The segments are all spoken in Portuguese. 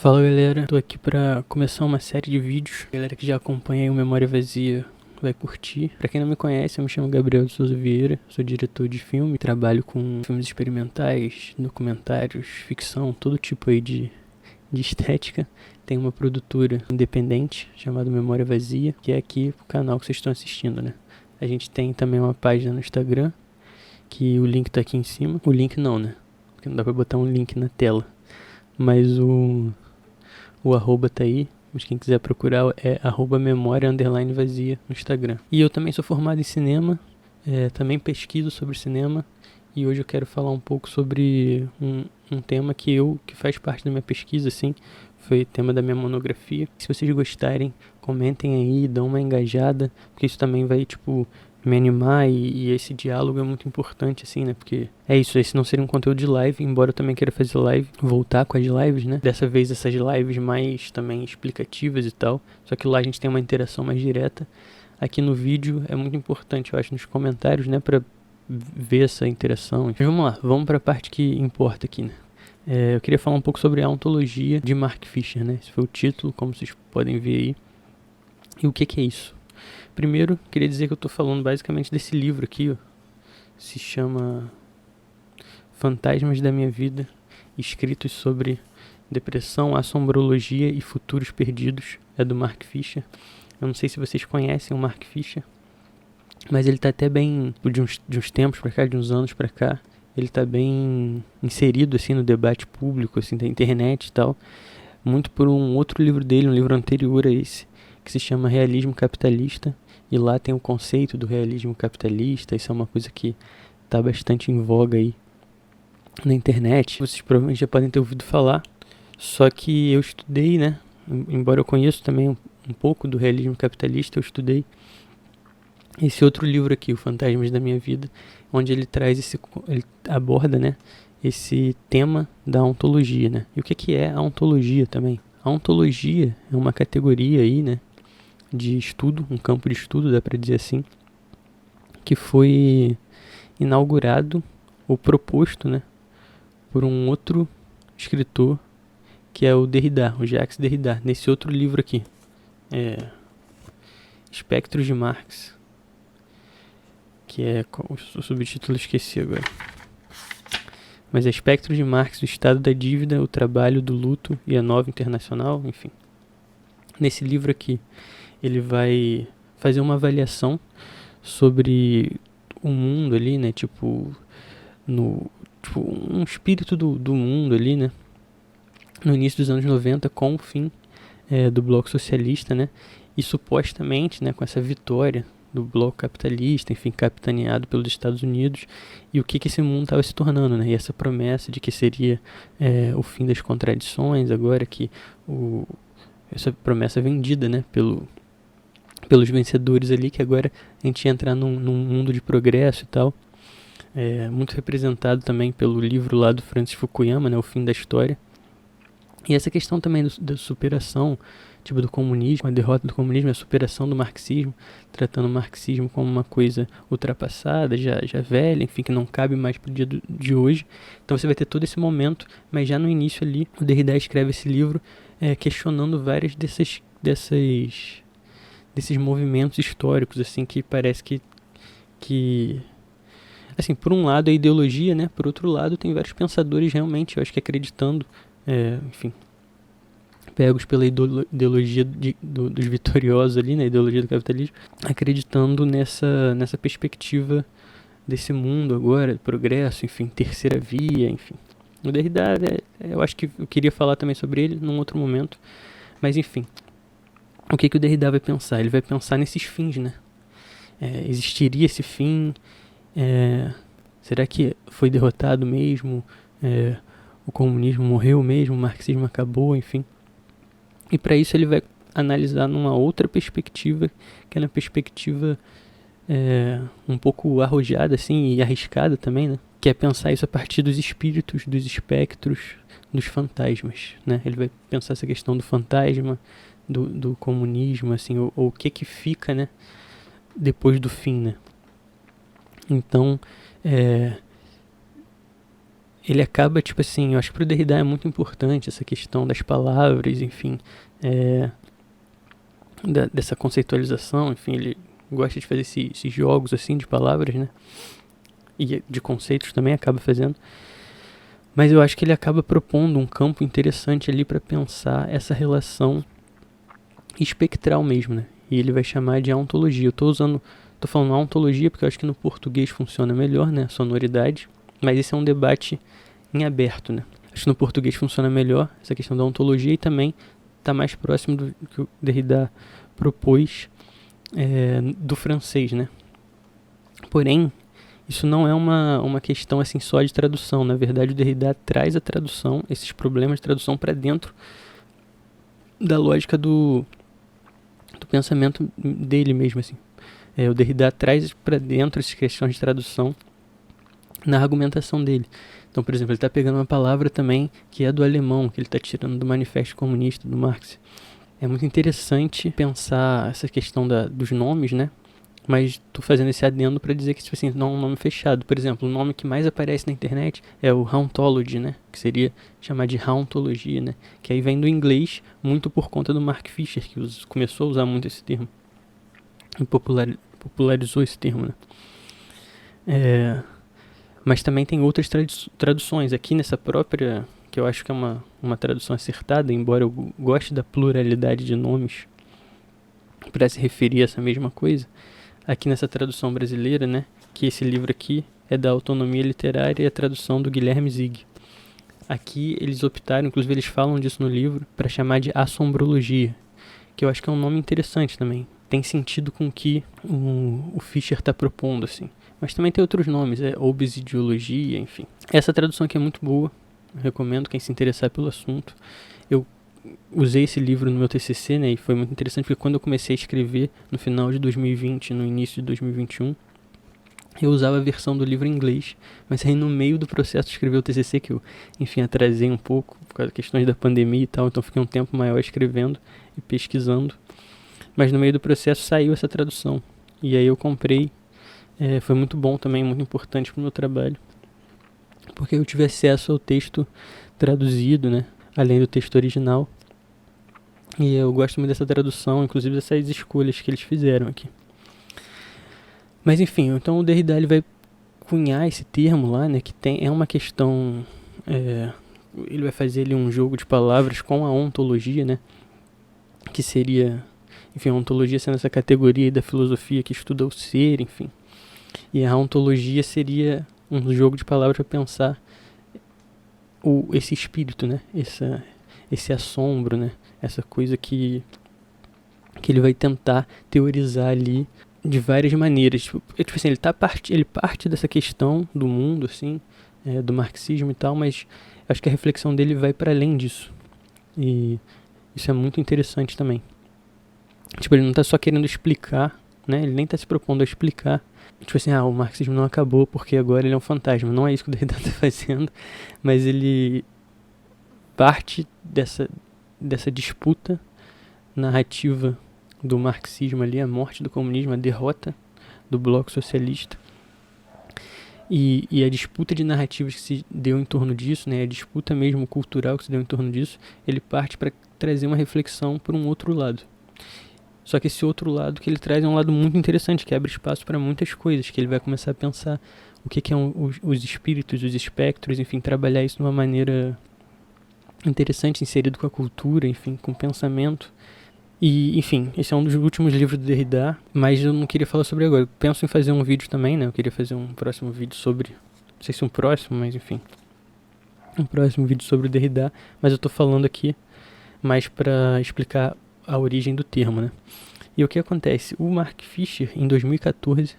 Fala galera, tô aqui pra começar uma série de vídeos. Galera que já acompanha aí o Memória Vazia vai curtir. Pra quem não me conhece, eu me chamo Gabriel de Souza Vieira, sou diretor de filme, trabalho com filmes experimentais, documentários, ficção, todo tipo aí de estética. Tenho uma produtora independente chamada Memória Vazia, que é aqui o canal que vocês estão assistindo, né? A gente tem também uma página no Instagram, que o link tá aqui em cima. O link não, né? Porque não dá pra botar um link na tela. Mas o arroba tá aí, mas quem quiser procurar é @memória_vazia no Instagram. E eu também sou formado em cinema, também pesquiso sobre cinema, e hoje eu quero falar um pouco sobre um tema que faz parte da minha pesquisa, assim, foi tema da minha monografia. Se vocês gostarem, comentem aí, dão uma engajada, porque isso também vai, me animar e esse diálogo é muito importante, assim, né? Porque é isso, esse não seria um conteúdo de live, embora eu também queira fazer live, voltar com as lives, né? Dessa vez essas lives mais também explicativas e tal, só que lá a gente tem uma interação mais direta. Aqui no vídeo é muito importante, eu acho, nos comentários, né? Pra ver essa interação. Mas vamos lá, vamos pra parte que importa aqui, né? Eu queria falar um pouco sobre a ontologia de Mark Fisher, né? Esse foi o título, como vocês podem ver aí. E o que é isso? Primeiro, queria dizer que eu tô falando basicamente desse livro aqui, ó. Se chama Fantasmas da Minha Vida, escritos sobre depressão, assombrologia e futuros perdidos. É do Mark Fisher. Eu não sei se vocês conhecem o Mark Fisher, mas ele tá até bem, de uns tempos pra cá, de uns anos pra cá, ele tá bem inserido, assim, no debate público, assim, da internet e tal. Muito por um outro livro dele, um livro anterior a esse, que se chama Realismo Capitalista. E lá tem o conceito do realismo capitalista. Isso é uma coisa que está bastante em voga aí na internet. Vocês provavelmente já podem ter ouvido falar. Só que eu estudei, né? Embora eu conheça também um pouco do realismo capitalista, eu estudei esse outro livro aqui, o Fantasmas da Minha Vida, onde ele ele aborda, né, esse tema da ontologia, né? E o que é a ontologia também? A ontologia é uma categoria aí, né, de estudo, um campo de estudo, dá para dizer assim, que foi inaugurado ou proposto, né, por um outro escritor, que é o Derrida, o Jacques Derrida, nesse outro livro aqui, Espectros de Marx, que é o subtítulo, esqueci agora. Mas é Espectros de Marx, o estado da dívida, o trabalho do luto e a nova internacional, enfim. Nesse livro aqui, ele vai fazer uma avaliação sobre o mundo ali, né, um espírito do mundo ali, né, no início dos anos 90, com o fim do bloco socialista, né, e supostamente, né, com essa vitória do bloco capitalista, enfim, capitaneado pelos Estados Unidos, e o que esse mundo estava se tornando, né, e essa promessa de que seria o fim das contradições, agora que essa promessa vendida, né, pelos vencedores ali, que agora a gente ia entrar num mundo de progresso e tal. Muito representado também pelo livro lá do Francis Fukuyama, né, O Fim da História. E essa questão também da superação, do comunismo, a derrota do comunismo, a superação do marxismo, tratando o marxismo como uma coisa ultrapassada, já velha, enfim, que não cabe mais pro dia de hoje. Então você vai ter todo esse momento, mas já no início ali, o Derrida escreve esse livro questionando várias desses movimentos históricos, assim, que parece que assim, por um lado é ideologia, né? Por outro lado tem vários pensadores realmente, eu acho que acreditando, enfim, pegos pela ideologia dos vitoriosos ali, né? Ideologia do capitalismo, acreditando nessa perspectiva desse mundo agora, progresso, enfim, terceira via, enfim. O Derrida, eu acho que eu queria falar também sobre ele num outro momento, mas enfim. O que o Derrida vai pensar? Ele vai pensar nesses fins, né? Existiria esse fim? Será que foi derrotado mesmo? O comunismo morreu mesmo? O marxismo acabou? Enfim. E para isso ele vai analisar numa outra perspectiva, que é na perspectiva um pouco arrojada assim, e arriscada também, né? Que é pensar isso a partir dos espíritos, dos espectros, dos fantasmas, né? Ele vai pensar essa questão do fantasma, do comunismo, assim, ou o que fica, né, depois do fim, né? Então, ele acaba, tipo assim, eu acho que pro Derrida é muito importante essa questão das palavras, enfim, dessa conceitualização, enfim, ele gosta de fazer esses jogos, assim, de palavras, né, e de conceitos também acaba fazendo, mas eu acho que ele acaba propondo um campo interessante ali para pensar essa relação espectral mesmo, né, e ele vai chamar de ontologia. Eu tô falando ontologia porque eu acho que no português funciona melhor, né, a sonoridade, mas esse é um debate em aberto, né. Acho que no português funciona melhor essa questão da ontologia e também está mais próximo do que o Derrida propôs do francês, né. Porém, isso não é uma questão assim só de tradução. Na verdade, o Derrida traz a tradução, esses problemas de tradução para dentro da lógica do pensamento dele mesmo, assim. O Derrida traz para dentro essas questões de tradução na argumentação dele. Então, por exemplo, ele está pegando uma palavra também que é do alemão, que ele está tirando do Manifesto Comunista, do Marx. É muito interessante pensar essa questão dos nomes, né? Mas estou fazendo esse adendo para dizer que, tipo assim, não é um nome fechado. Por exemplo, o nome que mais aparece na internet é o Hauntology, né? Que seria chamar de Hauntologia, né? Que aí vem do inglês, muito por conta do Mark Fisher, que começou a usar muito esse termo. E popularizou esse termo, né? Mas também tem outras traduções. Aqui nessa própria, que eu acho que é uma tradução acertada, embora eu goste da pluralidade de nomes para se referir a essa mesma coisa, aqui nessa tradução brasileira, né, que esse livro aqui é da Autonomia Literária e a tradução do Guilherme Zig. Aqui eles optaram, inclusive eles falam disso no livro, para chamar de assombrologia, que eu acho que é um nome interessante também. Tem sentido com o que o Fischer está propondo, assim. Mas também tem outros nomes, obsidiologia, enfim. Essa tradução aqui é muito boa, eu recomendo quem se interessar pelo assunto. Eu usei esse livro no meu TCC, né, e foi muito interessante porque quando eu comecei a escrever no final de 2020, no início de 2021, eu usava a versão do livro em inglês, mas aí no meio do processo de escrever o TCC, que eu, enfim, atrasei um pouco por causa das questões da pandemia e tal, então fiquei um tempo maior escrevendo e pesquisando, mas no meio do processo saiu essa tradução, e aí eu comprei. Foi muito bom também, muito importante para o meu trabalho, porque eu tive acesso ao texto traduzido, né, além do texto original, e eu gosto muito dessa tradução, inclusive dessas escolhas que eles fizeram aqui. Mas enfim, então o Derrida ele vai cunhar esse termo lá, né, que é uma questão, ele vai fazer ali um jogo de palavras com a ontologia, né, que seria, enfim, a ontologia sendo essa categoria da filosofia que estuda o ser, enfim. E a ontologia seria um jogo de palavras para pensar esse espírito, né? Esse assombro, né? Essa coisa que ele vai tentar teorizar ali de várias maneiras. Tipo assim, ele parte dessa questão do mundo, assim, do marxismo e tal, mas acho que a reflexão dele vai para além disso. E isso é muito interessante também. Tipo, ele não está só querendo explicar, né? Ele nem está se propondo a explicar. Tipo assim, o marxismo não acabou porque agora ele é um fantasma. Não é isso que o Derrida está fazendo, mas ele parte dessa disputa narrativa do marxismo ali, a morte do comunismo, a derrota do bloco socialista. E a disputa de narrativas que se deu em torno disso, né, a disputa mesmo cultural que se deu em torno disso, ele parte para trazer uma reflexão por um outro lado. Só que esse outro lado que ele traz é um lado muito interessante, que abre espaço para muitas coisas, que ele vai começar a pensar o que são os espíritos, os espectros, enfim, trabalhar isso de uma maneira interessante, inserido com a cultura, enfim, com o pensamento. E, enfim, esse é um dos últimos livros do Derrida, mas eu não queria falar sobre agora. Eu penso em fazer um vídeo também, né? Eu queria fazer um próximo vídeo sobre... Não sei se um próximo, mas enfim. Um próximo vídeo sobre o Derrida, mas eu tô falando aqui mais para explicar a origem do termo, né? E o que acontece? O Mark Fisher, em 2014,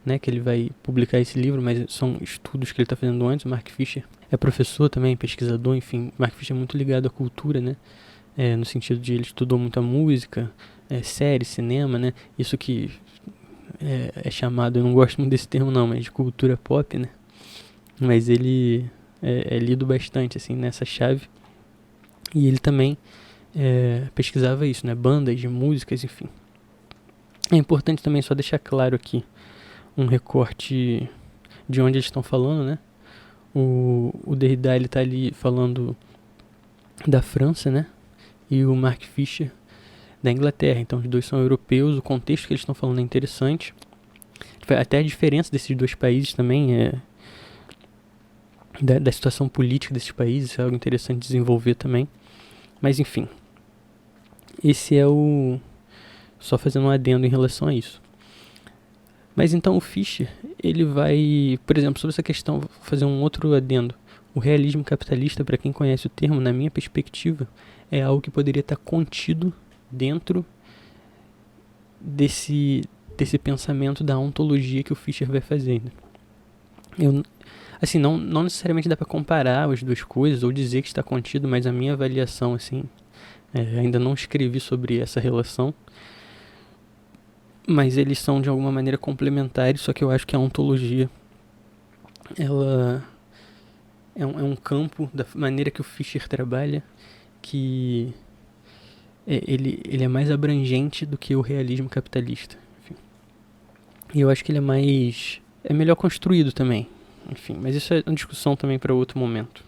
né, que ele vai publicar esse livro, mas são estudos que ele está fazendo antes. O Mark Fisher é professor também, pesquisador, enfim. O Mark Fisher é muito ligado à cultura, né? No sentido de ele estudou muita música, série, cinema, né? Isso que é chamado, eu não gosto muito desse termo não, mas de cultura pop, né? Mas ele é lido bastante, assim, nessa chave. E ele também pesquisava isso, né? Bandas de músicas, enfim. É importante também só deixar claro aqui um recorte de onde eles estão falando, né? O Derrida, ele tá ali falando da França, né? E o Mark Fisher da Inglaterra. Então os dois são europeus, o contexto que eles estão falando é interessante. Até a diferença desses dois países também é da situação política desses países, é algo interessante de desenvolver também. Mas enfim, esse é o... só fazendo um adendo em relação a isso. Mas então o Fischer, ele vai, por exemplo, sobre essa questão, vou fazer um outro adendo. O realismo capitalista, para quem conhece o termo, na minha perspectiva, é algo que poderia estar contido dentro desse pensamento da ontologia que o Fischer vai fazer. Assim, não necessariamente dá para comparar as duas coisas ou dizer que está contido, mas a minha avaliação, assim, ainda não escrevi sobre essa relação, mas eles são de alguma maneira complementares, só que eu acho que a ontologia, ela é um campo da maneira que o Fischer trabalha, que ele é mais abrangente do que o realismo capitalista. Enfim. E eu acho que ele é melhor construído também. Enfim, mas isso é uma discussão também para outro momento.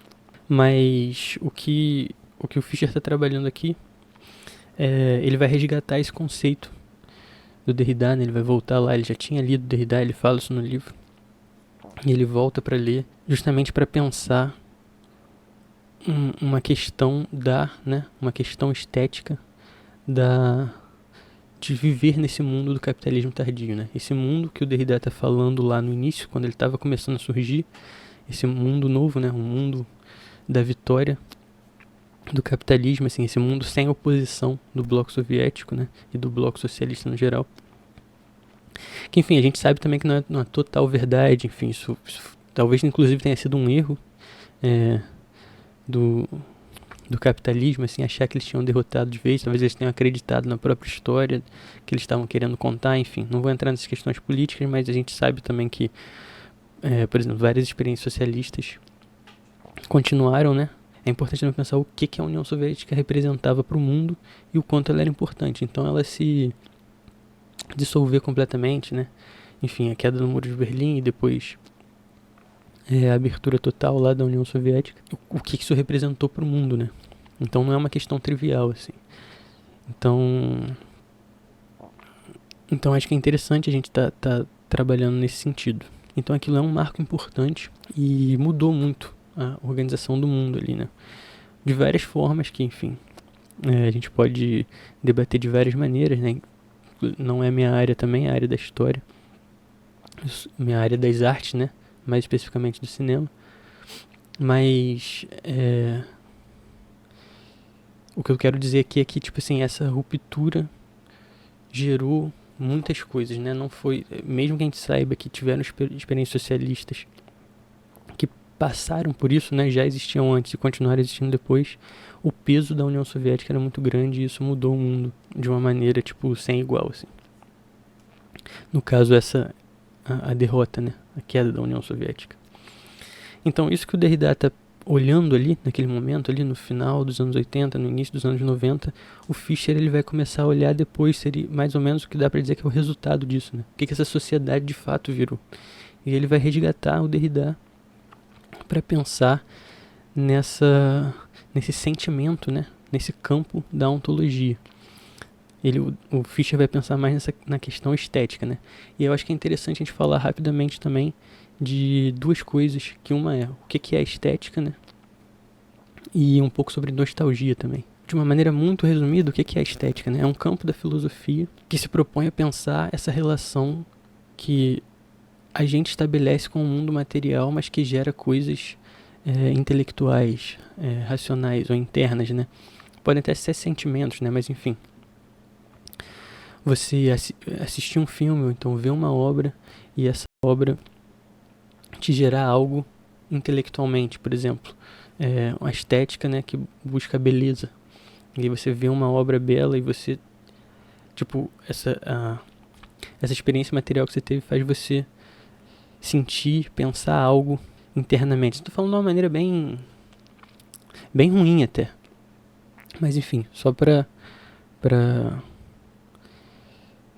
Mas o que o Fischer está trabalhando aqui, ele vai resgatar esse conceito do Derrida, né? Ele vai voltar lá, ele já tinha lido Derrida, ele fala isso no livro, e ele volta para ler, justamente para pensar uma questão uma questão estética de viver nesse mundo do capitalismo tardio, né? Esse mundo que o Derrida está falando lá no início, quando ele estava começando a surgir, esse mundo novo, né? Um mundo da vitória do capitalismo, assim, esse mundo sem oposição do bloco soviético, né? E do bloco socialista no geral. Que, enfim, a gente sabe também que não é total verdade, enfim, isso talvez inclusive tenha sido um erro do capitalismo, assim, achar que eles tinham derrotado de vez, talvez eles tenham acreditado na própria história que eles estavam querendo contar, enfim, não vou entrar nessas questões políticas, mas a gente sabe também que, por exemplo, várias experiências socialistas continuaram, né? É importante também pensar o que a União Soviética representava para o mundo e o quanto ela era importante. Então ela se dissolver completamente, né? Enfim, a queda do Muro de Berlim e depois a abertura total lá da União Soviética. O que isso representou para o mundo, né? Então não é uma questão trivial, assim. Então acho que é interessante a gente tá trabalhando nesse sentido. Então aquilo é um marco importante e mudou muito a organização do mundo ali, né? De várias formas que, enfim, a gente pode debater de várias maneiras, né? Não é minha área também, é a área da história. Minha área das artes, né? Mais especificamente do cinema. Mas o que eu quero dizer aqui é que, tipo assim, essa ruptura gerou muitas coisas, né? Não foi, mesmo que a gente saiba que tiveram experiências socialistas que passaram por isso, né? Já existiam antes e continuaram existindo depois. O peso da União Soviética era muito grande e isso mudou o mundo de uma maneira, tipo, sem igual, assim. No caso, a derrota, né? A queda da União Soviética. Então, isso que o Derrida está olhando ali, naquele momento, ali no final dos anos 80, no início dos anos 90, o Fischer ele vai começar a olhar depois, seria mais ou menos o que dá para dizer que é o resultado disso, né? O que essa sociedade de fato virou. E ele vai resgatar o Derrida para pensar nesse sentimento, né? Nesse campo da ontologia. O Fischer vai pensar mais na questão estética, né? E eu acho que é interessante a gente falar rapidamente também de duas coisas, que uma é o que é estética, né? E um pouco sobre nostalgia também. De uma maneira muito resumida, o que é estética, né? É um campo da filosofia que se propõe a pensar essa relação que a gente estabelece com o mundo material, mas que gera coisas intelectuais, racionais ou internas, né? Podem até ser sentimentos, né? Mas enfim. Você assistir um filme ou então ver uma obra e essa obra te gerar algo intelectualmente, por exemplo, uma estética, né, que busca a beleza. E aí você vê uma obra bela e você, tipo, essa experiência material que você teve faz você sentir, pensar algo internamente. Estou falando de uma maneira bem ruim até. Mas enfim, só para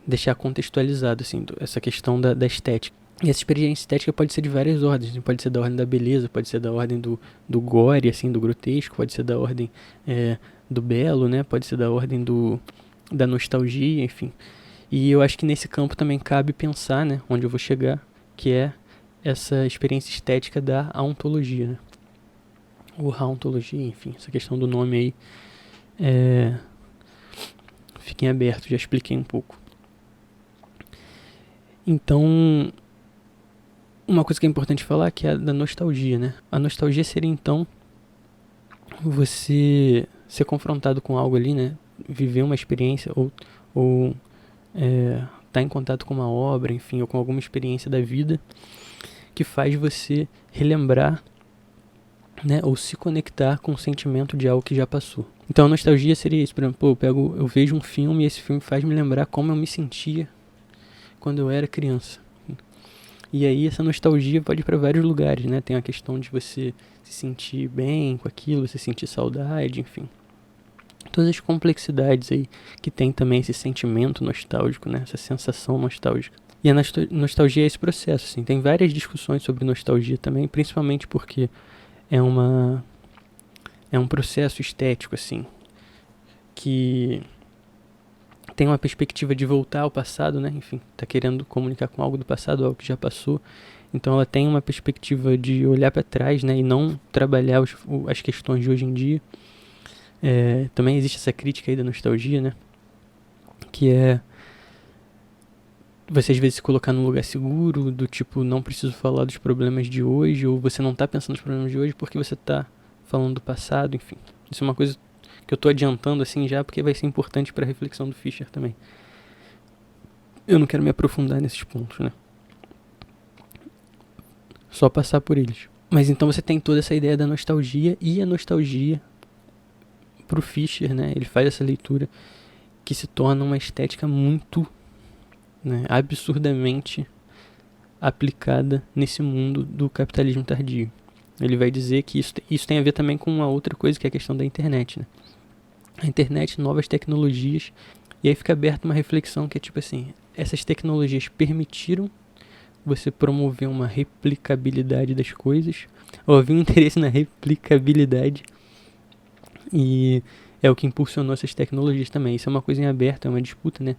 deixar contextualizado, assim, essa questão da estética. E essa experiência estética pode ser de várias ordens, pode ser da ordem da beleza, pode ser da ordem do gore, assim, do grotesco, pode ser da ordem do belo, né? Pode ser da ordem da nostalgia, enfim. E eu acho que nesse campo também cabe pensar, né, onde eu vou chegar, que é essa experiência estética da hauntologia, né? Ou hauntologia, enfim, essa questão do nome aí, fiquem abertos, já expliquei um pouco. Então, uma coisa que é importante falar que é a da nostalgia, né? A nostalgia seria, então, você ser confrontado com algo ali, né? Viver uma experiência ou tá em contato com uma obra, enfim, ou com alguma experiência da vida que faz você relembrar, né? Ou se conectar com o sentimento de algo que já passou. Então a nostalgia seria isso, por exemplo, eu vejo um filme e esse filme faz me lembrar como eu me sentia quando eu era criança. E aí essa nostalgia pode ir para vários lugares, né? Tem a questão de você se sentir bem com aquilo, você sentir saudade, enfim. Todas as complexidades aí que tem também esse sentimento nostálgico, né? Essa sensação nostálgica. E a nostalgia é esse processo, assim. Tem várias discussões sobre nostalgia também, principalmente porque é um processo estético, assim, que tem uma perspectiva de voltar ao passado, né? Enfim, tá querendo comunicar com algo do passado, algo que já passou. Então ela tem uma perspectiva de olhar para trás, né? E não trabalhar as questões de hoje em dia. Também existe essa crítica aí da nostalgia, né? Que é você às vezes se colocar num lugar seguro, do tipo, não preciso falar dos problemas de hoje, ou você não tá pensando nos problemas de hoje porque você tá falando do passado, enfim. Isso é uma coisa que eu tô adiantando assim já, porque vai ser importante para a reflexão do Fischer também. Eu não quero me aprofundar nesses pontos, né? Só passar por eles. Mas então você tem toda essa ideia da nostalgia, e a nostalgia pro Fischer, né? Ele faz essa leitura que se torna uma estética muito, né, absurdamente aplicada nesse mundo do capitalismo tardio. Ele vai dizer que isso tem a ver também com uma outra coisa, que é a questão da internet, né? A internet, novas tecnologias, e aí fica aberta uma reflexão que é tipo assim, essas tecnologias permitiram você promover uma replicabilidade das coisas, ou havia um interesse na replicabilidade, e é o que impulsionou essas tecnologias também. Isso é uma coisa em aberto, é uma disputa, né?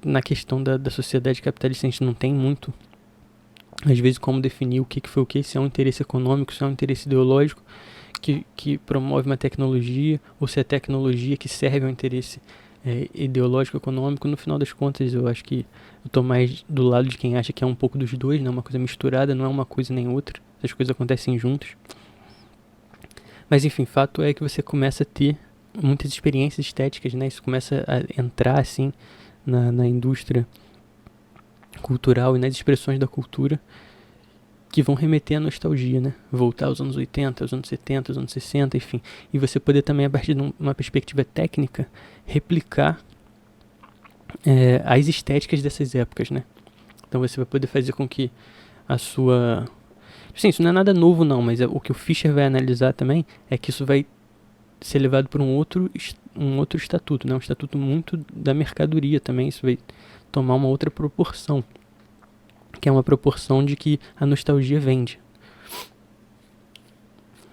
Na questão da sociedade capitalista, a gente não tem muito, às vezes, como definir o que foi o que, se é um interesse econômico, se é um interesse ideológico que promove uma tecnologia, ou se é tecnologia que serve ao interesse ideológico, econômico. No final das contas, eu acho que eu tô mais do lado de quem acha que é um pouco dos dois, né? Uma coisa misturada, não é uma coisa nem outra. Essas coisas acontecem juntos. Mas enfim, fato é que você começa a ter muitas experiências estéticas, né? Isso começa a entrar, assim, na indústria cultural e nas expressões da cultura, que vão remeter à nostalgia, né? Voltar aos anos 80, aos anos 70, aos anos 60, enfim. E você poder também, a partir de uma perspectiva técnica, replicar as estéticas dessas épocas, né? Então você vai poder fazer com que a sua... Sim, isso não é nada novo não, mas o que o Fischer vai analisar também é que isso vai ser levado para um outro estatuto, né? Um estatuto muito da mercadoria também. Isso vai tomar uma outra proporção, que é uma proporção de que a nostalgia vende.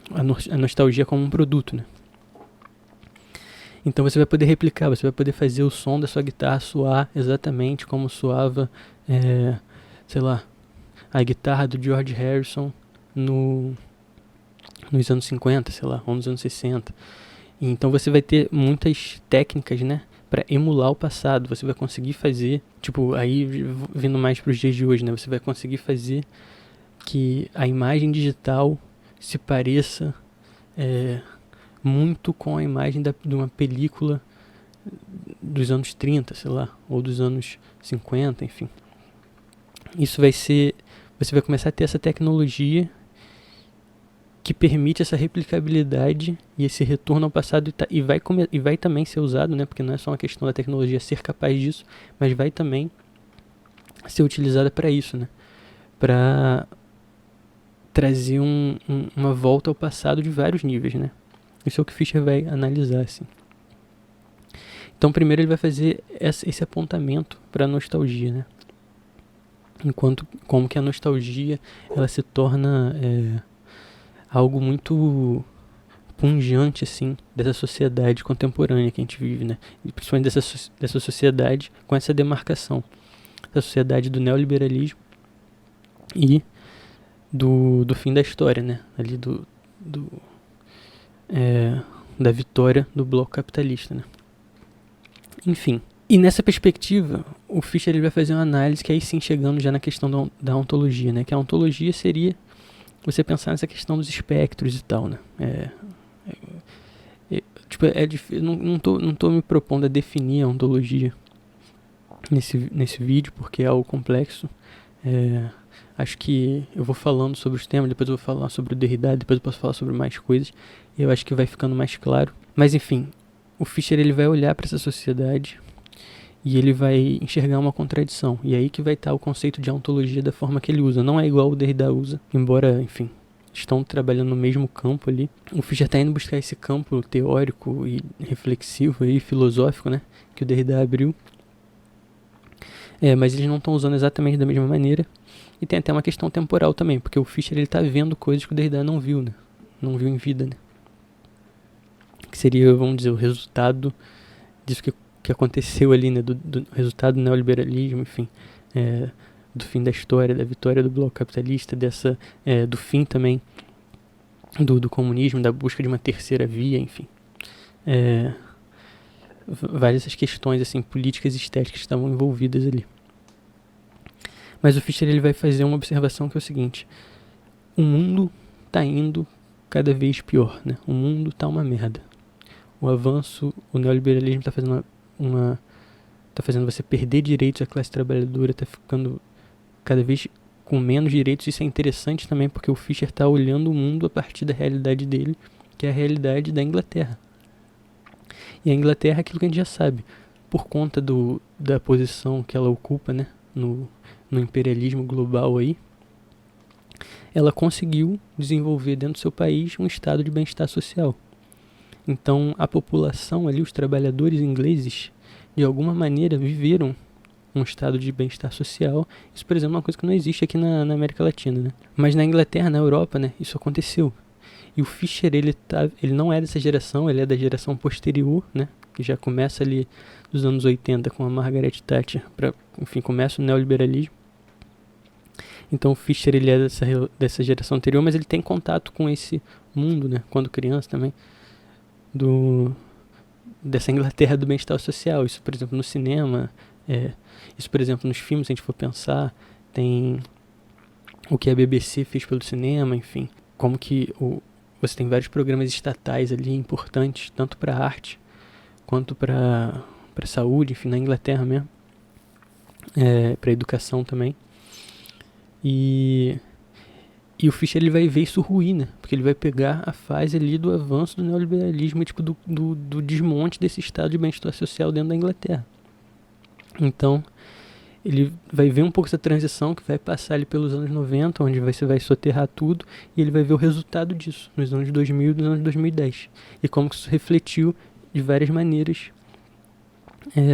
A nostalgia como um produto, né? Então você vai poder replicar, você vai poder fazer o som da sua guitarra soar exatamente como soava, sei lá, a guitarra do George Harrison nos anos 50, sei lá, ou nos anos 60. Então você vai ter muitas técnicas, né, para emular o passado. Você vai conseguir fazer, tipo, aí vindo mais para os dias de hoje, né, você vai conseguir fazer que a imagem digital se pareça muito com a imagem de uma película dos anos 30, sei lá, ou dos anos 50, enfim. Isso vai ser... Você vai começar a ter essa tecnologia que permite essa replicabilidade e esse retorno ao passado, e vai também ser usado, né, porque não é só uma questão da tecnologia ser capaz disso, mas vai também ser utilizada para isso, né, para trazer uma volta ao passado de vários níveis, né. Isso é o que Fischer vai analisar, assim. Então primeiro ele vai fazer esse apontamento para a nostalgia, né. enquanto como que a nostalgia ela se torna algo muito pungente, assim, dessa sociedade contemporânea que a gente vive, né? E principalmente dessa sociedade com essa demarcação da sociedade do neoliberalismo e do fim da história, né? Ali da vitória do bloco capitalista, né? Enfim. E nessa perspectiva, o Fischer ele vai fazer uma análise que aí sim chegando já na questão da ontologia, né? Que a ontologia seria você pensar nessa questão dos espectros e tal, né? Difícil, não tô me propondo a definir a ontologia nesse vídeo, porque é algo complexo. Acho que eu vou falando sobre os temas, depois eu vou falar sobre o Derrida, depois eu posso falar sobre mais coisas, e eu acho que vai ficando mais claro. Mas enfim, o Fischer ele vai olhar para essa sociedade e ele vai enxergar uma contradição. E é aí que vai estar o conceito de ontologia da forma que ele usa. Não é igual o Derrida usa, embora, enfim, estão trabalhando no mesmo campo ali. O Fischer está indo buscar esse campo teórico e reflexivo e filosófico, né, que o Derrida abriu. Mas eles não estão usando exatamente da mesma maneira. E tem até uma questão temporal também, porque o Fischer ele tá vendo coisas que o Derrida não viu, né? Não viu em vida, né? Que seria, vamos dizer, o resultado disso que aconteceu ali, né? Do resultado do neoliberalismo, enfim. Do fim da história, da vitória do bloco capitalista, do fim também do comunismo, da busca de uma terceira via, enfim. Várias essas questões assim, políticas e estéticas estavam envolvidas ali. Mas o Fischer ele vai fazer uma observação que é o seguinte: o mundo está indo cada vez pior, né? O mundo está uma merda. O avanço, o neoliberalismo está fazendo tá fazendo você perder direitos, a classe trabalhadora está ficando cada vez com menos direitos. Isso é interessante também porque o Fischer está olhando o mundo a partir da realidade dele, que é a realidade da Inglaterra. E a Inglaterra é aquilo que a gente já sabe, por conta da posição que ela ocupa, né, no imperialismo global aí, ela conseguiu desenvolver dentro do seu país um estado de bem-estar social. Então a população ali, os trabalhadores ingleses, de alguma maneira viveram um estado de bem-estar social. Isso, por exemplo, é uma coisa que não existe aqui na América Latina, né? Mas na Inglaterra, na Europa, né, isso aconteceu. E o Fischer, ele não é dessa geração, ele é da geração posterior, né, que já começa ali dos anos 80 com a Margaret Thatcher, enfim, começa o neoliberalismo. Então o Fischer ele é dessa geração anterior, mas ele tem contato com esse mundo, né, quando criança também, dessa Inglaterra do bem-estar social. Isso, por exemplo, no cinema, isso, por exemplo, nos filmes, se a gente for pensar, tem o que a BBC fez pelo cinema, enfim, como que você tem vários programas estatais ali importantes, tanto para arte quanto para saúde, enfim, na Inglaterra mesmo, para educação também. E o Fischer ele vai ver isso ruir, né? Porque ele vai pegar a fase ali do avanço do neoliberalismo, tipo do desmonte desse estado de bem-estar social dentro da Inglaterra. Então, ele vai ver um pouco essa transição que vai passar ali pelos anos 90, onde você vai soterrar tudo, e ele vai ver o resultado disso nos anos 2000 e nos anos 2010. E como que isso refletiu de várias maneiras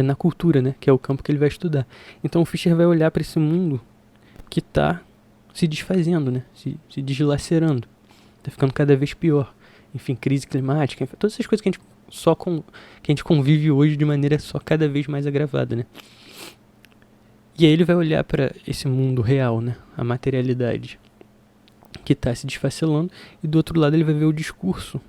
na cultura, né? Que é o campo que ele vai estudar. Então o Fischer vai olhar para esse mundo que está se desfazendo, né? Se deslacerando. Está ficando cada vez pior. Enfim, crise climática, enfim, todas essas coisas que a gente convive hoje de maneira só cada vez mais agravada, né? E aí ele vai olhar para esse mundo real, né? A materialidade que está se desfacelando, e do outro lado ele vai ver o discurso,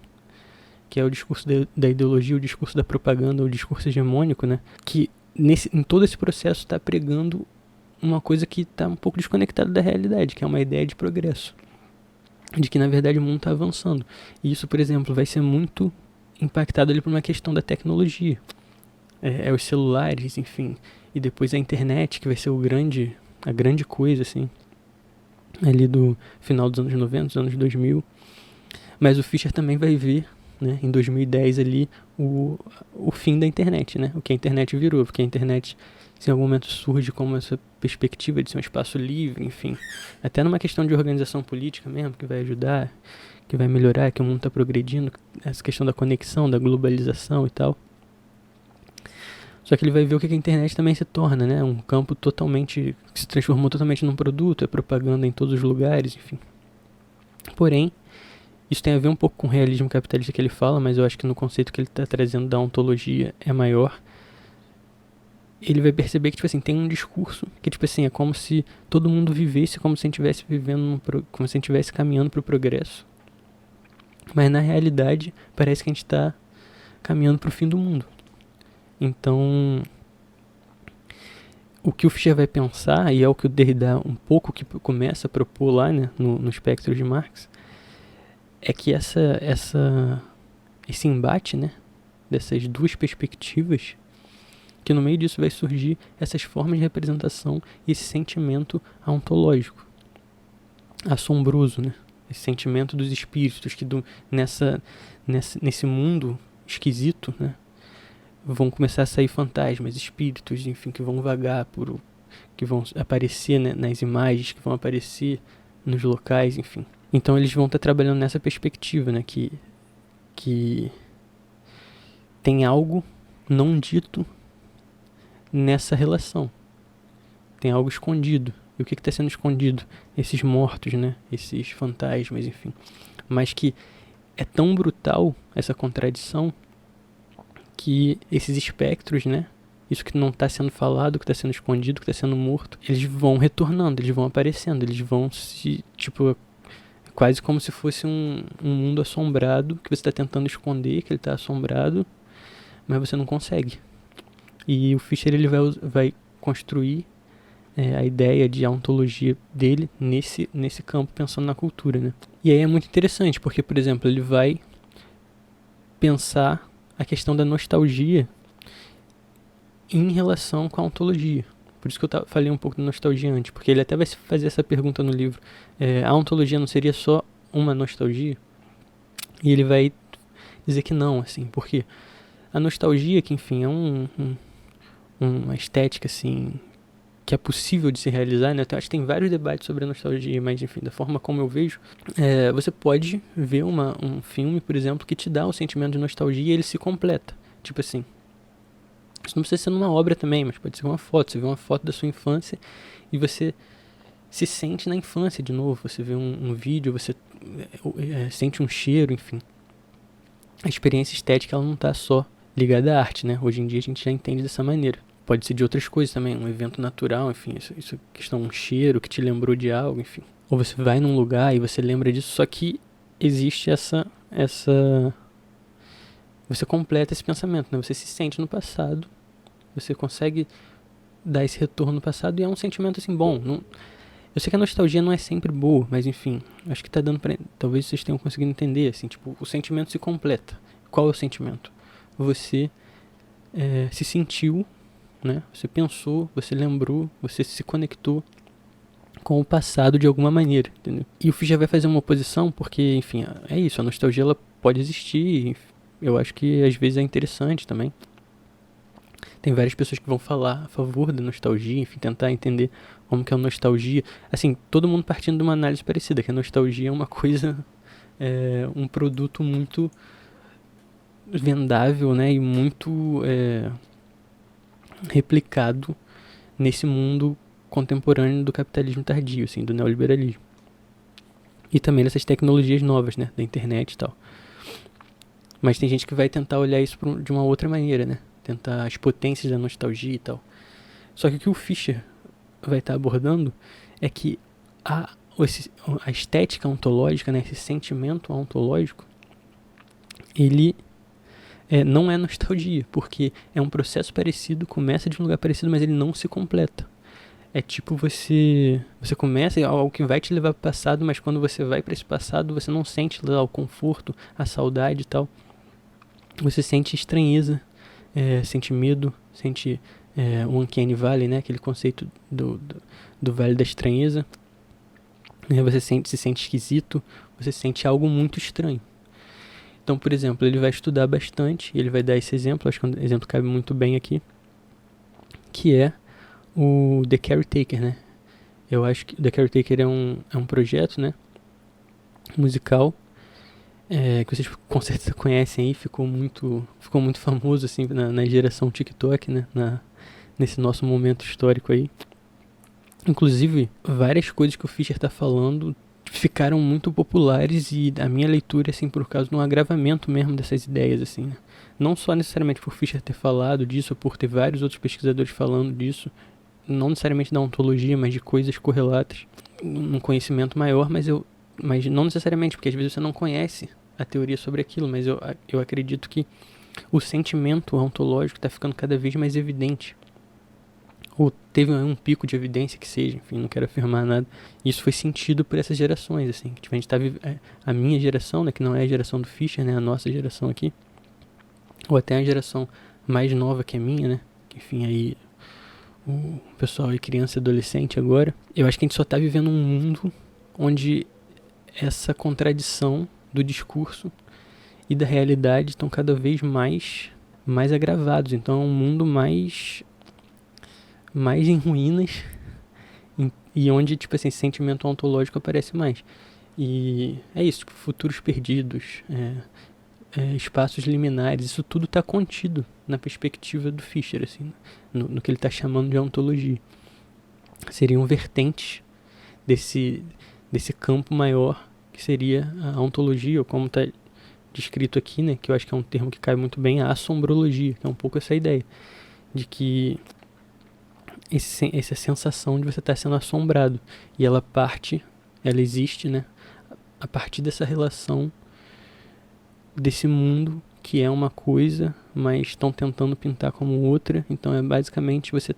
que é o discurso da ideologia, o discurso da propaganda, o discurso hegemônico, né? Que em todo esse processo está pregando uma coisa que está um pouco desconectada da realidade, que é uma ideia de progresso, de que na verdade o mundo está avançando. E isso, por exemplo, vai ser muito impactado ali por uma questão da tecnologia. Os celulares, enfim, e depois a internet, que vai ser a grande coisa, assim, ali do final dos anos 90, dos anos 2000. Mas o Fischer também vai ver, né, em 2010 ali, o fim da internet, né, o que a internet virou, porque a internet em algum momento surge como essa perspectiva de ser um espaço livre, enfim, até numa questão de organização política mesmo, que vai ajudar, que vai melhorar, que o mundo está progredindo, essa questão da conexão, da globalização e tal. Só que ele vai ver o que a internet também se torna, né? Um campo totalmente, que se transformou totalmente num produto, é propaganda em todos os lugares, enfim. Porém, isso tem a ver um pouco com o realismo capitalista que ele fala, mas eu acho que no conceito que ele está trazendo da ontologia é maior. Ele vai perceber que, tipo assim, tem um discurso que, tipo assim, é como se todo mundo vivesse como se a gente estivesse vivendo, como se a gente estivesse caminhando para o progresso. Mas na realidade, parece que a gente está caminhando para o fim do mundo. Então, o que o Fischer vai pensar, e é o que o Derrida um pouco que começa a propor lá, né, no espectro de Marx, é que esse embate, né, dessas duas perspectivas, que no meio disso vai surgir essas formas de representação e esse sentimento ontológico, assombroso, né? Esse sentimento dos espíritos que nesse mundo esquisito, né, vão começar a sair fantasmas, espíritos, enfim, que vão vagar que vão aparecer, né, nas imagens, que vão aparecer nos locais, enfim. Então eles vão estar trabalhando nessa perspectiva, né, que tem algo não dito nessa relação. Tem algo escondido. E o que está sendo escondido? Esses mortos, né? Esses fantasmas, enfim. Mas que é tão brutal essa contradição que esses espectros, né? Isso que não está sendo falado, que está sendo escondido, que está sendo morto, eles vão retornando, eles vão aparecendo, eles vão se, tipo, quase como se fosse um mundo assombrado que você está tentando esconder, que ele está assombrado, mas você não consegue. E o Fischer ele vai construir a ideia de ontologia dele nesse campo, pensando na cultura, né? E aí é muito interessante, porque, por exemplo, ele vai pensar a questão da nostalgia em relação com a ontologia. Por isso que eu falei um pouco da nostalgia antes, porque ele até vai fazer essa pergunta no livro. A ontologia não seria só uma nostalgia? E ele vai dizer que não, assim, porque a nostalgia, que enfim é uma estética, assim, que é possível de se realizar, né? Eu acho que tem vários debates sobre a nostalgia, mas enfim, da forma como eu vejo, você pode ver um filme, por exemplo, que te dá o sentimento de nostalgia e ele se completa. Tipo assim, isso não precisa ser numa obra também, mas pode ser uma foto. Você vê uma foto da sua infância e você se sente na infância de novo. Você vê um vídeo, você sente um cheiro, enfim. A experiência estética ela não está só ligada à arte, né? Hoje em dia a gente já entende dessa maneira. Pode ser de outras coisas também, um evento natural, enfim, isso é questão, um cheiro que te lembrou de algo, enfim. Ou você vai num lugar e você lembra disso, só que existe essa você completa esse pensamento, né? Você se sente no passado, você consegue dar esse retorno no passado e é um sentimento assim bom. Eu sei que a nostalgia não é sempre boa, mas enfim, acho que tá dando pra... Talvez vocês tenham conseguido entender, assim, tipo, o sentimento se completa. Qual é o sentimento? Você se sentiu, né? Você pensou, você lembrou, você se conectou com o passado de alguma maneira, entendeu? E o Fischer vai fazer uma oposição porque, enfim, é isso, a nostalgia ela pode existir, eu acho que às vezes é interessante também. Tem várias pessoas que vão falar a favor da nostalgia, enfim, tentar entender como que é a nostalgia. Assim, todo mundo partindo de uma análise parecida, que a nostalgia é uma coisa, um produto muito vendável, né, e muito replicado nesse mundo contemporâneo do capitalismo tardio, assim, do neoliberalismo. E também nessas tecnologias novas, né, da internet e tal. Mas tem gente que vai tentar olhar isso de uma outra maneira, né, tentar as potências da nostalgia e tal. Só que o que o Fischer vai estar abordando é que a estética ontológica, né, esse sentimento ontológico, ele não é nostalgia, porque é um processo parecido, começa de um lugar parecido, mas ele não se completa. É tipo você começa algo que vai te levar para o passado, mas quando você vai para esse passado, você não sente lá o conforto, a saudade e tal. Você sente estranheza, sente medo, sente o Uncanny Valley, né? Aquele conceito do Vale da Estranheza. Você se sente esquisito, você sente algo muito estranho. Então, por exemplo, ele vai estudar bastante, ele vai dar esse exemplo, acho que o exemplo cabe muito bem aqui, que é o The Caretaker, né? Eu acho que The Caretaker é um projeto, né, musical, que vocês com certeza conhecem aí, ficou muito famoso assim na geração TikTok, né? Nesse nosso momento histórico aí. Inclusive, várias coisas que o Fischer está falando ficaram muito populares, e a minha leitura, assim, por causa de um agravamento mesmo dessas ideias, assim, né? Não só necessariamente por Fischer ter falado disso, ou por ter vários outros pesquisadores falando disso, não necessariamente da ontologia, mas de coisas correlatas, um conhecimento maior, mas não necessariamente, porque às vezes você não conhece a teoria sobre aquilo, mas eu acredito que o sentimento ontológico está ficando cada vez mais evidente. Ou teve um pico de evidência que seja, enfim, não quero afirmar nada. Isso foi sentido por essas gerações, assim, que tipo, a gente tá a minha geração, né, que não é a geração do Fischer, né, a nossa geração aqui, ou até a geração mais nova que a minha, né, que enfim, aí o pessoal é criança e adolescente agora. Eu acho que a gente só tá vivendo um mundo onde essa contradição do discurso e da realidade estão cada vez mais agravados. Então é um mundo mais em ruínas, e onde, tipo assim, sentimento ontológico aparece mais. E é isso, tipo, futuros perdidos, espaços liminares, isso tudo está contido na perspectiva do Fischer, assim, no que ele está chamando de ontologia. Seriam vertentes desse campo maior, que seria a ontologia, ou como está descrito aqui, né, que eu acho que é um termo que cai muito bem, a assombrologia, que é um pouco essa ideia de que essa sensação de você estar sendo assombrado, e ela existe, né, a partir dessa relação desse mundo que é uma coisa, mas estão tentando pintar como outra. Então é basicamente você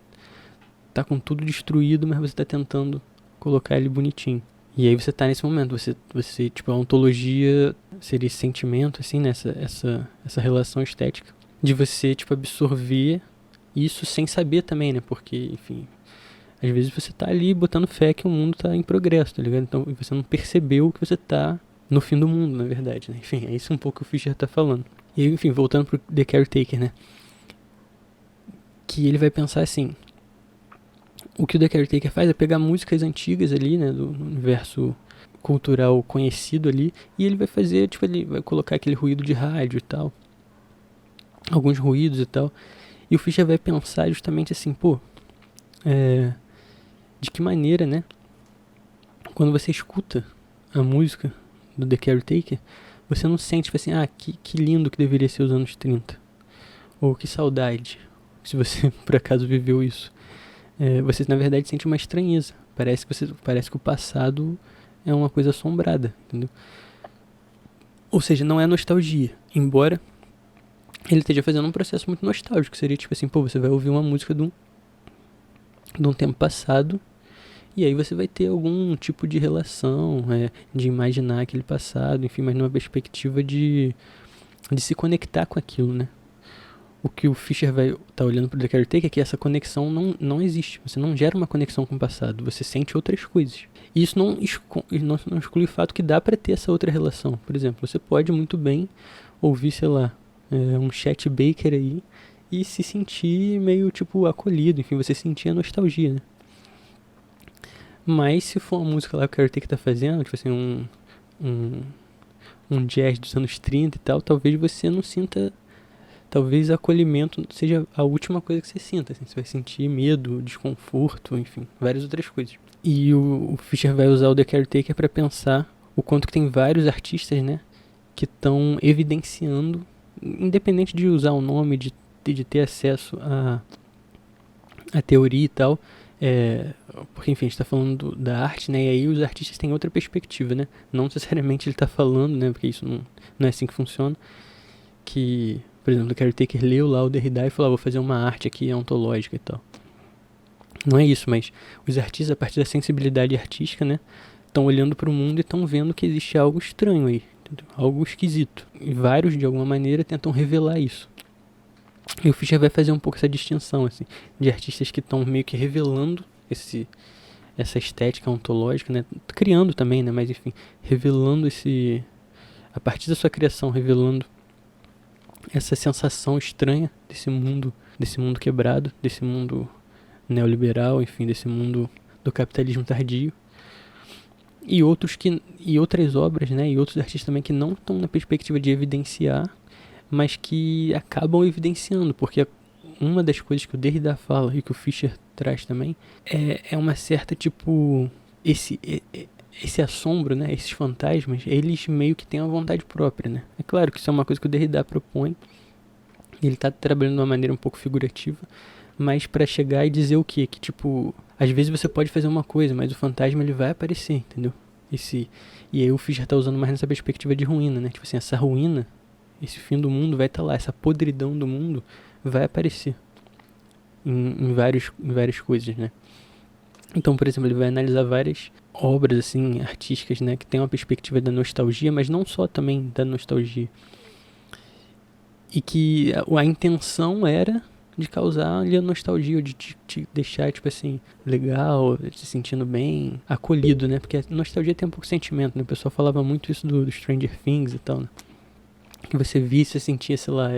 tá com tudo destruído, mas você tá tentando colocar ele bonitinho. E aí você tá nesse momento, você tipo, a ontologia seria esse sentimento, assim, né, essa relação estética, de você, tipo, absorver isso sem saber também, né, porque, enfim, às vezes você tá ali botando fé que o mundo tá em progresso, tá ligado? Então você não percebeu que você tá no fim do mundo, na verdade, né? Enfim, é isso um pouco que o Fischer tá falando. E enfim, voltando pro The Caretaker, né, que ele vai pensar assim, o que o The Caretaker faz é pegar músicas antigas ali, né, do universo cultural conhecido ali, e ele vai fazer, tipo, ele vai colocar aquele ruído de rádio e tal, alguns ruídos e tal, e o Fischer vai pensar justamente assim, pô, de que maneira, né, quando você escuta a música do The Caretaker, você não sente, tipo assim, que lindo que deveria ser os anos 30, ou que saudade, se você por acaso viveu isso. Você na verdade sente uma estranheza, parece que o passado é uma coisa assombrada, entendeu? Ou seja, não é nostalgia, embora ele esteja fazendo um processo muito nostálgico, seria tipo assim, pô, você vai ouvir uma música de um tempo passado, e aí você vai ter algum tipo de relação, de imaginar aquele passado, enfim, mas numa perspectiva de se conectar com aquilo, né? O que o Fischer vai estar olhando para o The Caretaker é que essa conexão não existe. Você não gera uma conexão com o passado, você sente outras coisas. E isso não exclui o fato que dá para ter essa outra relação. Por exemplo, você pode muito bem ouvir, sei lá, um Chet Baker aí e se sentir meio, tipo, acolhido. Enfim, você sentir a nostalgia, né? Mas se for uma música lá que o Caretaker tá fazendo, tipo assim, um jazz dos anos 30 e tal, talvez você não sinta. Talvez acolhimento seja a última coisa que você sinta, assim. Você vai sentir medo, desconforto, enfim, várias outras coisas. E o Fischer vai usar o The Caretaker para pensar o quanto que tem vários artistas, né, que estão evidenciando, independente de usar o nome, de ter acesso a teoria e tal, porque enfim, a gente está falando da arte, né, e aí os artistas têm outra perspectiva, né, não necessariamente ele está falando, né, porque isso não é assim que funciona, que, por exemplo, o Caretaker leu lá o Derrida e falou, vou fazer uma arte aqui ontológica e tal. Não é isso, mas os artistas, a partir da sensibilidade artística, né, estão olhando para o mundo e estão vendo que existe algo estranho aí, entendeu? Algo esquisito. E vários, de alguma maneira, tentam revelar isso. E o Fischer vai fazer um pouco essa distinção, assim, de artistas que estão meio que revelando essa estética ontológica, né, criando também, né, mas enfim, revelando a partir da sua criação, revelando essa sensação estranha desse mundo quebrado, desse mundo neoliberal, enfim, desse mundo do capitalismo tardio. e outras obras, né, e outros artistas também que não estão na perspectiva de evidenciar, mas que acabam evidenciando, porque uma das coisas que o Derrida fala e que o Fischer traz também é uma certa, tipo, esse assombro, né, esses fantasmas, eles meio que têm uma vontade própria, né. É claro que isso é uma coisa que o Derrida propõe, ele tá trabalhando de uma maneira um pouco figurativa, mas para chegar e dizer o quê? Que, tipo, às vezes você pode fazer uma coisa, mas o fantasma ele vai aparecer, entendeu? E aí o Fischer tá usando mais nessa perspectiva de ruína, né? Tipo assim, essa ruína, esse fim do mundo vai estar lá, essa podridão do mundo vai aparecer em várias coisas, né? Então, por exemplo, ele vai analisar várias obras, assim, artísticas, né? Que tem uma perspectiva da nostalgia, mas não só também da nostalgia. E que a intenção era de causar ali a nostalgia, de te deixar, tipo assim, legal, se sentindo bem, acolhido, né? Porque a nostalgia tem um pouco de sentimento, né? O pessoal falava muito isso do Stranger Things e tal, né? Que você visse e sentia, sei lá,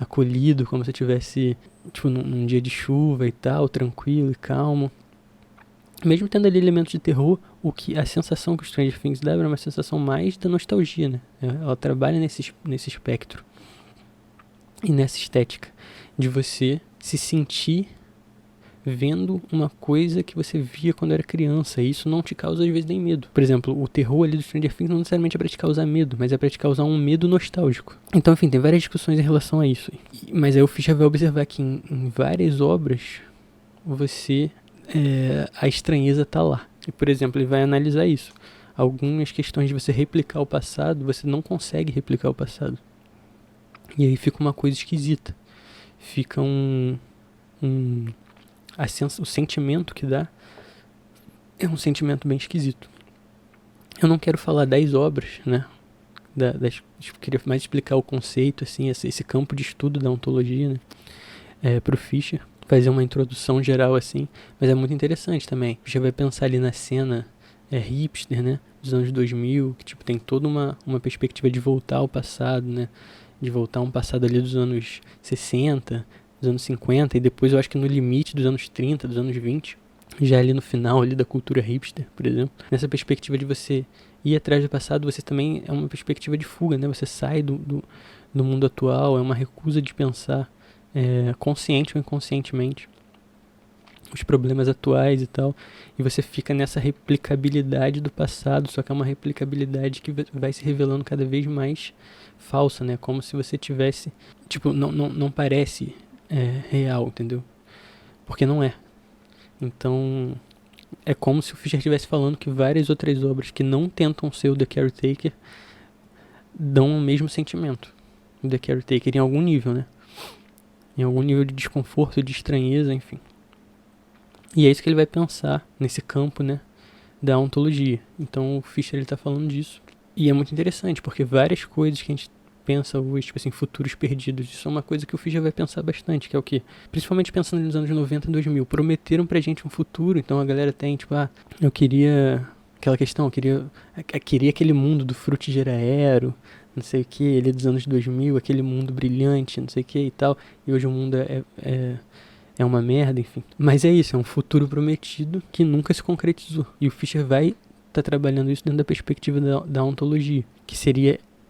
acolhido, como se tivesse, tipo, num dia de chuva e tal, tranquilo e calmo. Mesmo tendo ali elementos de terror, a sensação que o Stranger Things dá era uma sensação mais da nostalgia, né? Ela trabalha nesse espectro e nessa estética de você se sentir vendo uma coisa que você via quando era criança, e isso não te causa às vezes nem medo. Por exemplo, o terror ali do Stranger Things não necessariamente é pra te causar medo, mas é pra te causar um medo nostálgico. Então, enfim, tem várias discussões em relação a isso. Mas aí o Fischer vai observar que em várias obras a estranheza tá lá. E, por exemplo, ele vai analisar isso. Algumas questões de você replicar o passado, você não consegue replicar o passado. E aí fica uma coisa esquisita. Fica o sentimento que dá é um sentimento bem esquisito. Eu não quero falar das obras, né? Eu queria mais explicar o conceito, assim, esse campo de estudo da ontologia, né? Pro Fischer. Fazer uma introdução geral, assim. Mas é muito interessante também. Já vai pensar ali na cena hipster, né? Dos anos 2000, que tipo, tem toda uma perspectiva de voltar ao passado, né? De voltar a um passado ali dos anos 60, dos anos 50, e depois eu acho que no limite dos anos 30, dos anos 20, já ali no final ali da cultura hipster, por exemplo. Nessa perspectiva de você ir atrás do passado, você também é uma perspectiva de fuga, né? Você sai do mundo atual, é uma recusa de pensar consciente ou inconscientemente os problemas atuais e tal, e você fica nessa replicabilidade do passado, só que é uma replicabilidade que vai se revelando cada vez mais falsa, né? Como se você tivesse, tipo, não parece real, entendeu? Porque não é. Então, é como se o Fischer estivesse falando que várias outras obras que não tentam ser o The Caretaker dão o mesmo sentimento. O The Caretaker em algum nível, né? Em algum nível de desconforto, de estranheza, enfim. E é isso que ele vai pensar nesse campo, né, da ontologia. Então o Fischer está falando disso. E é muito interessante, porque várias coisas que a gente pensa hoje, tipo assim, futuros perdidos, isso é uma coisa que o Fischer vai pensar bastante, que é o quê? Principalmente pensando nos anos 90 e 2000. Prometeram pra gente um futuro, então a galera tem, tipo, eu queria... Aquela questão, eu queria aquele mundo do Frutigera Aero, não sei o que, ele dos anos 2000, aquele mundo brilhante, não sei o que e tal. E hoje o mundo é uma merda, enfim. Mas é isso, é um futuro prometido que nunca se concretizou. E o Fischer vai estar trabalhando isso dentro da perspectiva da ontologia,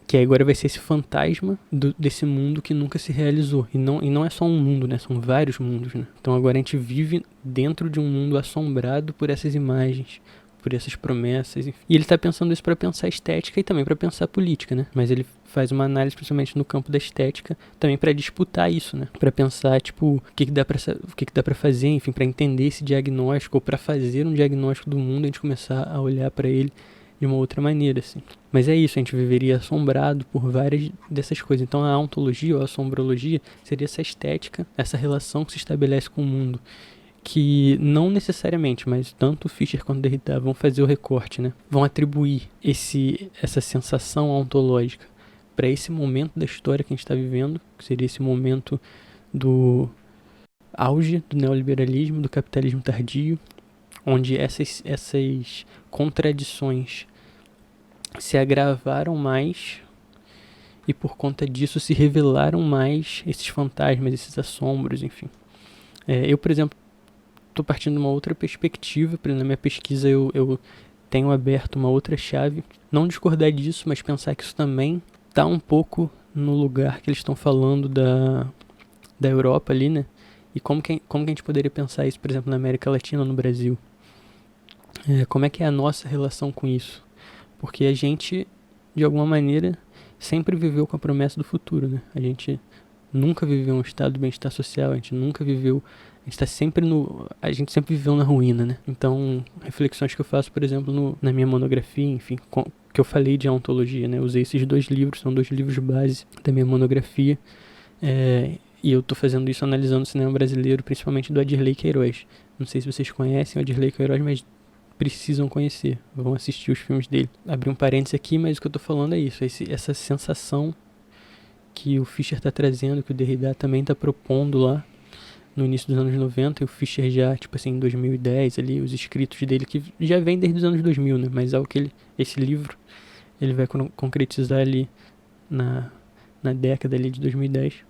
que agora vai ser esse fantasma desse mundo que nunca se realizou. E não é só um mundo, né? São vários mundos, né? Então agora a gente vive dentro de um mundo assombrado por essas imagens, por essas promessas, enfim. E ele está pensando isso para pensar estética e também para pensar política, né? Mas ele faz uma análise principalmente no campo da estética, também para disputar isso, né? Para pensar, tipo, o que dá para fazer, enfim, para entender esse diagnóstico ou para fazer um diagnóstico do mundo, a gente começar a olhar para ele de uma outra maneira, assim. Mas é isso, a gente viveria assombrado por várias dessas coisas. Então a ontologia ou a assombrologia seria essa estética, essa relação que se estabelece com o mundo, que não necessariamente, mas tanto Fischer quanto Derrida vão fazer o recorte, né? Vão atribuir essa sensação ontológica para esse momento da história que a gente está vivendo, que seria esse momento do auge do neoliberalismo, do capitalismo tardio, onde essas contradições se agravaram mais e por conta disso se revelaram mais esses fantasmas, esses assombros, enfim. Eu, por exemplo, estou partindo de uma outra perspectiva. Na minha pesquisa eu tenham aberto uma outra chave. Não discordar disso, mas pensar que isso também tá um pouco no lugar que eles estão falando da Europa ali, né? E como que a gente poderia pensar isso, por exemplo, na América Latina, no Brasil? Como é que é a nossa relação com isso? Porque a gente, de alguma maneira, sempre viveu com a promessa do futuro, né? A gente nunca viveu um estado de bem-estar social, a gente nunca viveu... A gente sempre viveu na ruína, né? Então, reflexões que eu faço, por exemplo, na minha monografia, enfim, que eu falei de ontologia, né? Eu usei esses 2 livros, são 2 livros base da minha monografia. E eu tô fazendo isso analisando o cinema brasileiro, principalmente do Adirley Queiroz. Não sei se vocês conhecem o Adirley Queiroz, mas precisam conhecer, vão assistir os filmes dele. Abri um parênteses aqui, mas o que eu tô falando é isso, essa sensação que o Fischer tá trazendo, que o Derrida também tá propondo lá no início dos anos 90, e o Fischer já, tipo assim, em 2010 ali, os escritos dele, que já vem desde os anos 2000, né, mas esse livro, ele vai concretizar ali na década ali de 2010,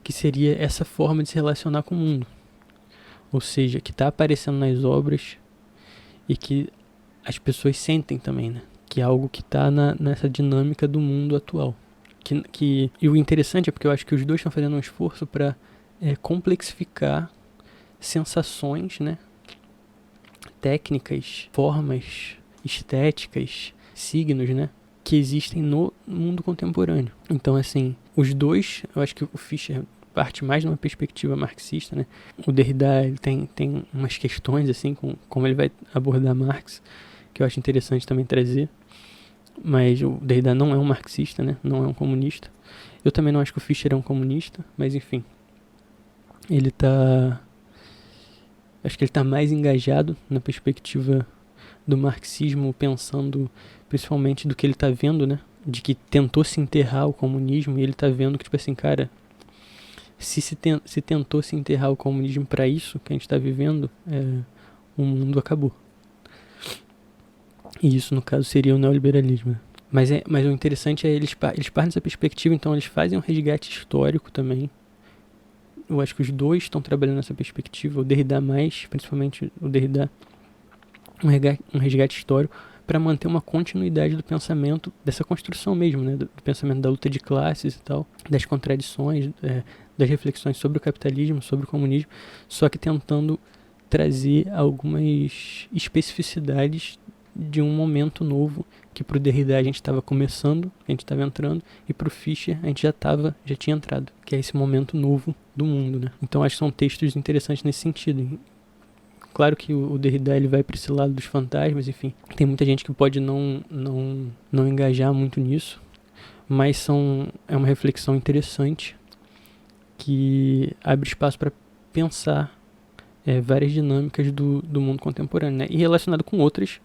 que seria essa forma de se relacionar com o mundo. Ou seja, que está aparecendo nas obras e que as pessoas sentem também, né? Que é algo que está nessa dinâmica do mundo atual. E o interessante é porque eu acho que os dois estão fazendo um esforço para complexificar sensações, né? Técnicas, formas, estéticas, signos, né? Que existem no mundo contemporâneo. Então, assim, os dois, eu acho que o Fischer parte mais de uma perspectiva marxista, né? O Derrida, ele tem umas questões, assim, como ele vai abordar Marx, que eu acho interessante também trazer. Mas o Derrida não é um marxista, né? Não é um comunista. Eu também não acho que o Fischer é um comunista, mas enfim. Acho que ele está mais engajado na perspectiva do marxismo, pensando principalmente do que ele está vendo, né? De que tentou se enterrar o comunismo, e ele está vendo que, tipo assim, cara, se tentou se enterrar o comunismo para isso que a gente está vivendo, o mundo acabou. E isso, no caso, seria o neoliberalismo. Mas o interessante é eles partem dessa perspectiva, então eles fazem um resgate histórico também. Eu acho que os dois estão trabalhando nessa perspectiva, o Derrida mais, principalmente o Derrida, um resgate histórico para manter uma continuidade do pensamento, dessa construção mesmo, né, do pensamento da luta de classes e tal, das contradições, das reflexões sobre o capitalismo, sobre o comunismo, só que tentando trazer algumas especificidades de um momento novo, que pro Derrida a gente estava começando, a gente estava entrando, e pro Fischer a gente já tinha entrado, que é esse momento novo do mundo, né? Então acho que são textos interessantes nesse sentido. Claro que o Derrida ele vai para esse lado dos fantasmas, enfim. Tem muita gente que pode não engajar muito nisso, mas é uma reflexão interessante que abre espaço para pensar várias dinâmicas do mundo contemporâneo, né? E relacionado com outros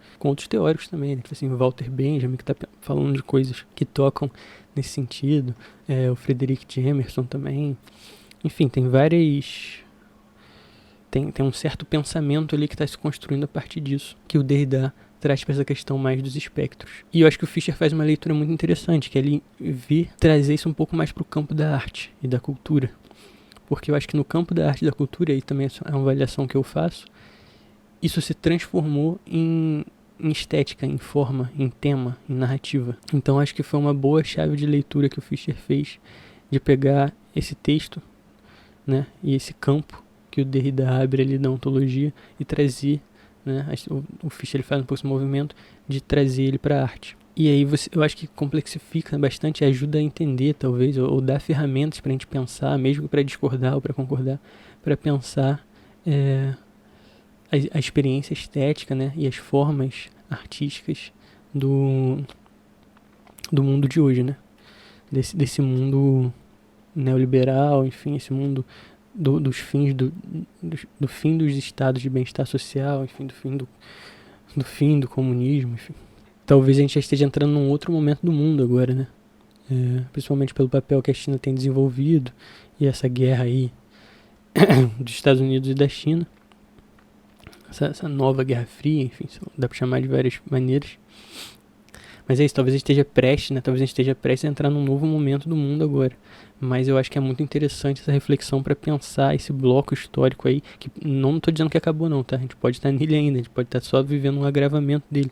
teóricos também, né? Tipo assim, o Walter Benjamin, que está falando de coisas que tocam nesse sentido, o Frederick Jameson também. Enfim, tem várias... Tem um certo pensamento ali que está se construindo a partir disso, que o Derrida traz para essa questão mais dos espectros. E eu acho que o Fischer faz uma leitura muito interessante, que é ele trazer isso um pouco mais para o campo da arte e da cultura. Porque eu acho que no campo da arte e da cultura, e também é uma avaliação que eu faço, isso se transformou em estética, em forma, em tema, em narrativa. Então acho que foi uma boa chave de leitura que o Fischer fez, de pegar esse texto, né, e esse campo que o Derrida abre ali da ontologia e trazer, né, o Fischer ele faz um pouco esse movimento de trazer ele para a arte. E aí eu acho que complexifica bastante, ajuda a entender talvez, ou dá ferramentas para a gente pensar, mesmo para discordar ou para concordar, para pensar a experiência estética, né, e as formas artísticas do mundo de hoje, né, desse mundo neoliberal, enfim, esse mundo dos fins do fim dos estados de bem-estar social, enfim, do fim do comunismo, enfim. Talvez a gente já esteja entrando num outro momento do mundo agora, né? Principalmente pelo papel que a China tem desenvolvido e essa guerra aí dos Estados Unidos e da China. Essa nova Guerra Fria, enfim, dá pra chamar de várias maneiras. Mas é isso, talvez a gente esteja prestes, né? Talvez a gente esteja prestes a entrar num novo momento do mundo agora. Mas eu acho que é muito interessante essa reflexão para pensar esse bloco histórico aí, que não tô dizendo que acabou não, tá? A gente pode estar nele ainda, a gente pode estar só vivendo um agravamento dele.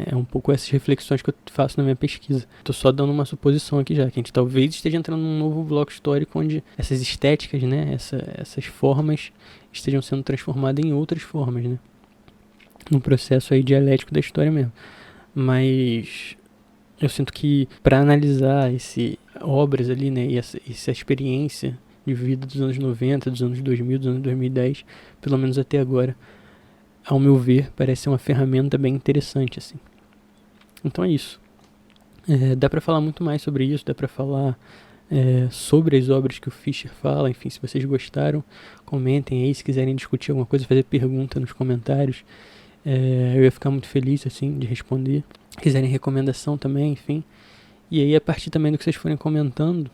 É um pouco essas reflexões que eu faço na minha pesquisa. Tô só dando uma suposição aqui já, que a gente talvez esteja entrando num novo bloco histórico onde essas estéticas, né, essas formas estejam sendo transformadas em outras formas, né? Num processo aí dialético da história mesmo. Mas eu sinto que para analisar obras ali, né, e essa experiência de vida dos anos 90, dos anos 2000, dos anos 2010, pelo menos até agora, ao meu ver, parece ser uma ferramenta bem interessante, assim. Então é isso. Dá pra falar muito mais sobre isso, dá pra falar sobre as obras que o Fischer fala. Enfim, se vocês gostaram, comentem aí, se quiserem discutir alguma coisa, fazer pergunta nos comentários. Eu ia ficar muito feliz, assim, de responder. Se quiserem recomendação também, enfim. E aí, a partir também do que vocês forem comentando,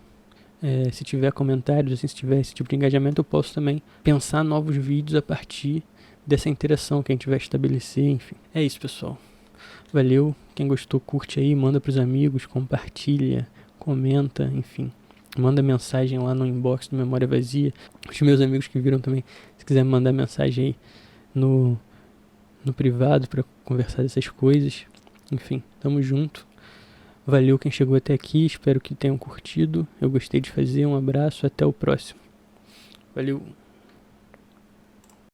se tiver comentários, assim, se tiver esse tipo de engajamento, eu posso também pensar novos vídeos a partir dessa interação que a gente vai estabelecer, enfim. É isso, pessoal. Valeu. Quem gostou, curte aí, manda pros amigos, compartilha, comenta, enfim. Manda mensagem lá no inbox do Memória Vazia. Os meus amigos que viram também, se quiser mandar mensagem aí no privado para conversar dessas coisas. Enfim, tamo junto. Valeu quem chegou até aqui, espero que tenham curtido. Eu gostei de fazer, um abraço, até o próximo. Valeu!